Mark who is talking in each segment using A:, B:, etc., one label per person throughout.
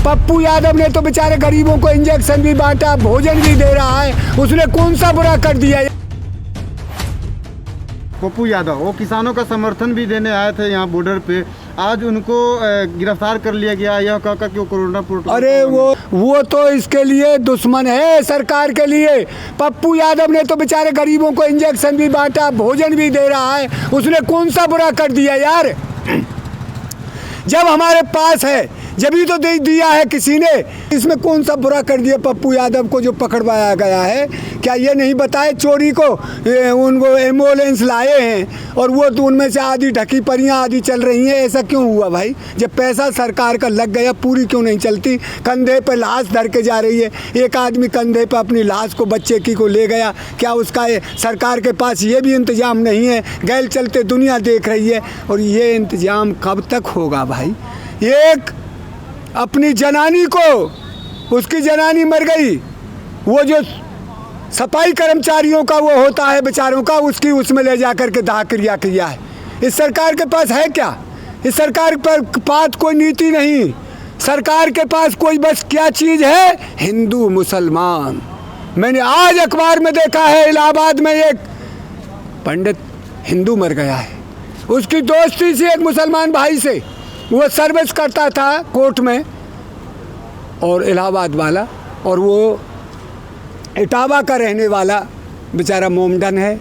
A: पप्पू यादव ने तो बेचारे गरीबों को इंजेक्शन भी बांटा, भोजन भी दे रहा है, उसने कौन सा बुरा कर दिया?
B: पप्पू यादव वो किसानों का समर्थन भी देने आए थे यहाँ बॉर्डर पे, आज उनको गिरफ्तार कर लिया गया यह कहकर कि वो कोरोना प्रोटोकॉल।
A: अरे वो तो इसके लिए दुश्मन है सरकार के लिए। पप्पू यादव ने तो बेचारे गरीबों को इंजेक्शन भी बांटा, भोजन भी दे रहा है, उसने कौन सा बुरा कर दिया यार? जब हमारे पास है जब ही तो दे दिया है किसी ने, इसमें कौन सा बुरा कर दिया पप्पू यादव को जो पकड़वाया गया है? क्या ये नहीं बताए चोरी को उनको एम्बुलेंस लाए हैं और वो तो उनमें से आधी ढकी परियां आधी चल रही हैं? ऐसा क्यों हुआ भाई? जब पैसा सरकार का लग गया पूरी क्यों नहीं चलती? कंधे पे लाश धर के जा रही है, एक आदमी कंधे पे अपनी लाश को बच्चे की को ले गया, क्या उसका सरकार के पास ये भी इंतजाम नहीं है? गैल चलते दुनिया देख रही है, और ये इंतजाम कब तक होगा भाई? एक अपनी जनानी को, उसकी जनानी मर गई, वो जो सफाई कर्मचारियों का वो होता है बेचारों का, उसकी उसमें ले जा कर के दाह क्रिया किया है। इस सरकार के पास है क्या? इस सरकार पर पास कोई नीति नहीं। सरकार के पास कोई बस क्या चीज़ है? हिंदू मुसलमान। मैंने आज अखबार में देखा है इलाहाबाद में एक पंडित हिंदू मर गया है, उसकी दोस्ती से एक मुसलमान भाई से, वो सर्विस करता था कोर्ट में और इलाहाबाद वाला, और वो इटावा का रहने वाला बेचारा मोमडन है।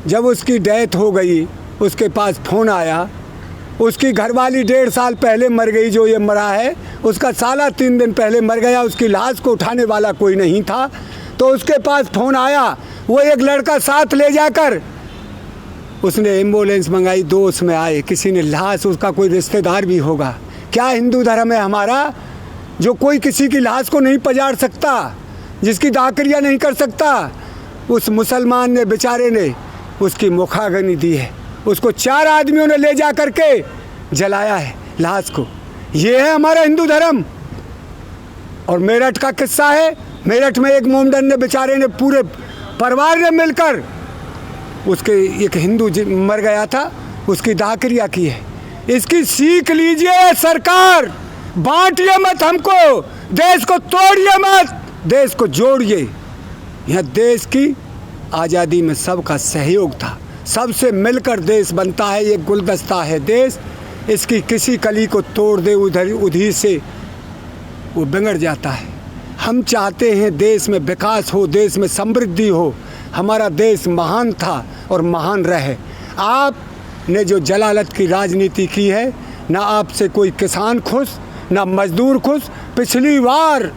A: जब उसकी डेथ हो गई, उसके पास फ़ोन आया, उसकी घरवाली 1.5 साल पहले मर गई, जो ये मरा है उसका साला 3 दिन पहले मर गया, उसकी लाश को उठाने वाला कोई नहीं था, तो उसके पास फ़ोन आया, वो एक लड़का साथ ले जाकर उसने एम्बुलेंस मंगाई, 2 उसमें आए, किसी ने लाश, उसका कोई रिश्तेदार भी होगा। क्या हिंदू धर्म है हमारा जो कोई किसी की लाश को नहीं पजाड़ सकता, जिसकी दाह-क्रिया नहीं कर सकता? उस मुसलमान ने बेचारे ने उसकी मुखाग्नि दी है, उसको 4 आदमियों ने ले जा कर के जलाया है लाश को। ये है हमारा हिंदू धर्म। और मेरठ का किस्सा है, मेरठ में एक मोमडन ने बेचारे ने पूरे परिवार ने मिलकर उसके एक हिंदू मर गया था, उसकी दाह क्रिया की है। इसकी सीख लीजिए सरकार, बांटिए मत हमको, देश को तोड़िए मत, देश को जोड़िए। यह देश की आज़ादी में सबका सहयोग था, सबसे मिलकर देश बनता है, ये गुलदस्ता है देश। इसकी किसी कली को तोड़ दे उधर से वो बिगड़ जाता है। हम चाहते हैं देश में विकास हो, देश में समृद्धि हो, हमारा देश महान था और महान रहे। आपने जो जलालत की राजनीति की है, ना आपसे कोई किसान खुश, ना मज़दूर खुश। पिछली बार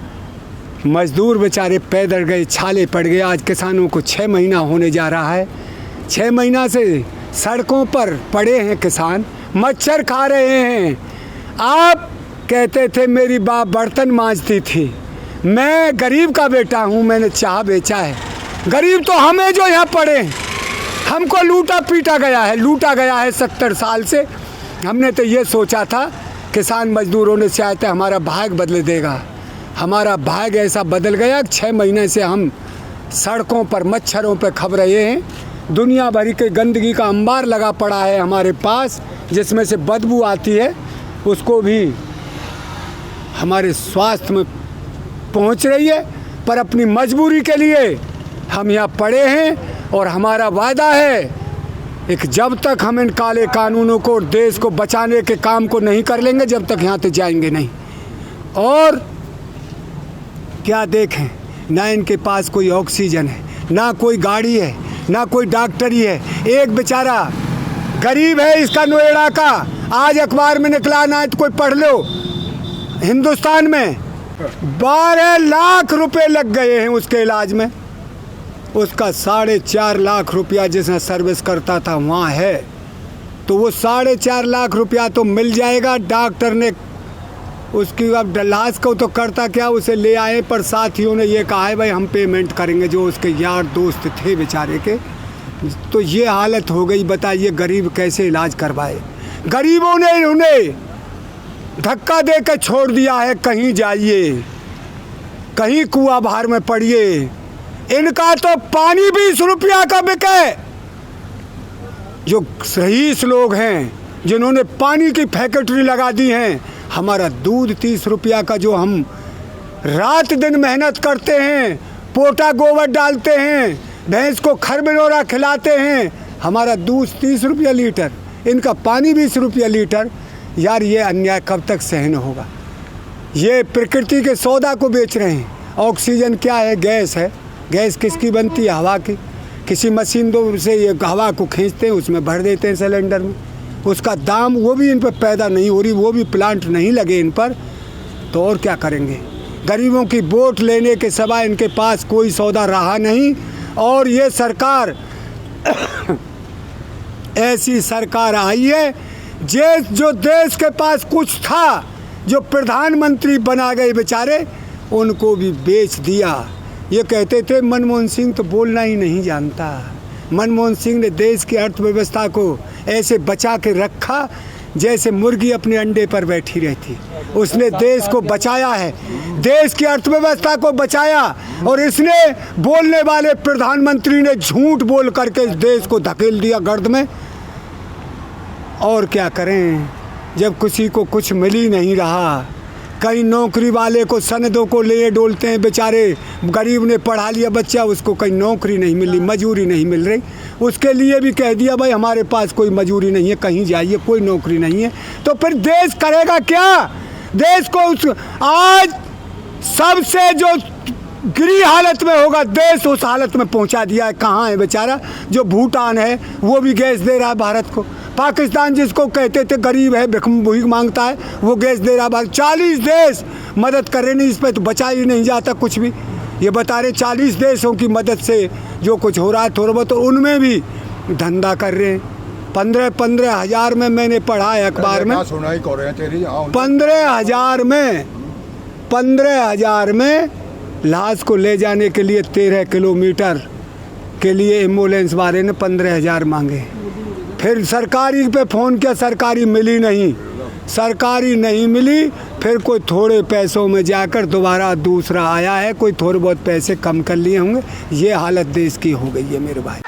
A: मज़दूर बेचारे पैदल गए, छाले पड़ गए, आज किसानों को 6 महीना होने जा रहा है, 6 महीना से सड़कों पर पड़े हैं किसान, मच्छर खा रहे हैं। आप कहते थे मेरी बाप बर्तन मांजती थी, मैं गरीब का बेटा हूँ, मैंने चाह बेचा है। गरीब तो हमें जो यहाँ पड़े हैं, हमको लूटा पीटा गया है, लूटा गया है 70 साल से। हमने तो ये सोचा था किसान मजदूरों ने शायद हमारा भाग बदल देगा, हमारा भाग ऐसा बदल गया। 6 महीने से हम सड़कों पर मच्छरों पर खप रहे हैं। दुनिया भर के गंदगी का अंबार लगा पड़ा है हमारे पास, जिसमें से बदबू आती है, उसको भी हमारे स्वास्थ्य में पहुंच रही है। पर अपनी मजबूरी के लिए हम यहाँ पड़े हैं, और हमारा वादा है एक जब तक हम इन काले कानूनों को और देश को बचाने के काम को नहीं कर लेंगे, जब तक यहाँ से जाएंगे नहीं। और क्या देखें, ना इनके पास कोई ऑक्सीजन है, ना कोई गाड़ी है, ना कोई डॉक्टरी है। एक बेचारा गरीब है, इसका नोएडा का आज अखबार में निकला, ना तो कोई पढ़ लो, हिंदुस्तान में 12 लाख रुपए लग गए हैं उसके इलाज में। उसका 4.5 लाख रुपया जिसने सर्विस करता था वहाँ है, तो वो 4.5 लाख रुपया तो मिल जाएगा। डॉक्टर ने उसकी अब लाश को तो करता क्या, उसे ले आए, पर साथियों ने ये कहा है भाई हम पेमेंट करेंगे, जो उसके यार दोस्त थे बेचारे के। तो ये हालत हो गई, बताइए गरीब कैसे इलाज करवाए? गरीबों ने उन्हें धक्का दे के छोड़ दिया है, कहीं जाइए, कहीं कुआं भार में पड़िए। इनका तो पानी 20 रुपया का बिके। जो रईस लोग हैं जिन्होंने पानी की फैक्ट्री लगा दी हैं, हमारा दूध 30 रुपया का जो हम रात दिन मेहनत करते हैं, पोटा गोबर डालते हैं, भैंस को खरबिनोरा खिलाते हैं, हमारा दूध 30 रुपया लीटर, इनका पानी 20 रुपया लीटर। यार ये अन्याय कब तक सहन होगा? ये प्रकृति के सौदा को बेच रहे हैं। ऑक्सीजन क्या है? गैस है। गैस किसकी बनती है? हवा की। किसी मशीन दो से ये हवा को खींचते हैं, उसमें भर देते हैं सिलेंडर में। उसका दाम वो भी इन पर पैदा नहीं हो रही, वो भी प्लांट नहीं लगे इन पर, तो और क्या करेंगे? गरीबों की वोट लेने के सिवा इनके पास कोई सौदा रहा नहीं। और ये सरकार ऐसी सरकार आई है जो देश के पास कुछ था, जो प्रधानमंत्री बना गए बेचारे, उनको भी बेच दिया। ये कहते थे मनमोहन सिंह तो बोलना ही नहीं जानता। मनमोहन सिंह ने देश की अर्थव्यवस्था को ऐसे बचा के रखा जैसे मुर्गी अपने अंडे पर बैठी रहती। उसने देश को बचाया है, देश की अर्थव्यवस्था को बचाया। और इसने बोलने वाले प्रधानमंत्री ने झूठ बोल करके इस देश को धकेल दिया गर्द में। और क्या करें जब किसी को कुछ मिल ही नहीं रहा? कई नौकरी वाले को सनदों को ले डोलते हैं बेचारे। गरीब ने पढ़ा लिया बच्चा, उसको कहीं नौकरी नहीं मिली, मजूरी नहीं मिल रही, उसके लिए भी कह दिया भाई हमारे पास कोई मजूरी नहीं है, कहीं जाइए, कोई नौकरी नहीं है। तो फिर देश करेगा क्या? देश को आज सबसे जो गिरी हालत में होगा देश, उस हालत में पहुंचा दिया है। कहाँ है बेचारा? जो भूटान है वो भी गैस दे रहा है भारत को। पाकिस्तान जिसको कहते थे गरीब है, भीख मांगता है, वो गैस दे रहा है भारत। 40 देश मदद कर रहे नहीं, इस पर तो बचा ही नहीं जाता कुछ भी। ये बता रहे 40 देशों की मदद से जो कुछ हो रहा है थोड़ा बहुत, तो उनमें भी धंधा कर रहे हैं। 15 हज़ार में मैंने पढ़ा है अखबार में, 15 हज़ार में लाश को ले जाने के लिए 13 किलोमीटर के लिए एम्बुलेंस वाले ने 15 हज़ार मांगे। फिर सरकारी पे फ़ोन किया, सरकारी मिली नहीं, सरकारी नहीं मिली। फिर कोई थोड़े पैसों में जाकर दोबारा दूसरा आया है, कोई थोड़े बहुत पैसे कम कर लिए होंगे। ये हालत देश की हो गई है मेरे भाई।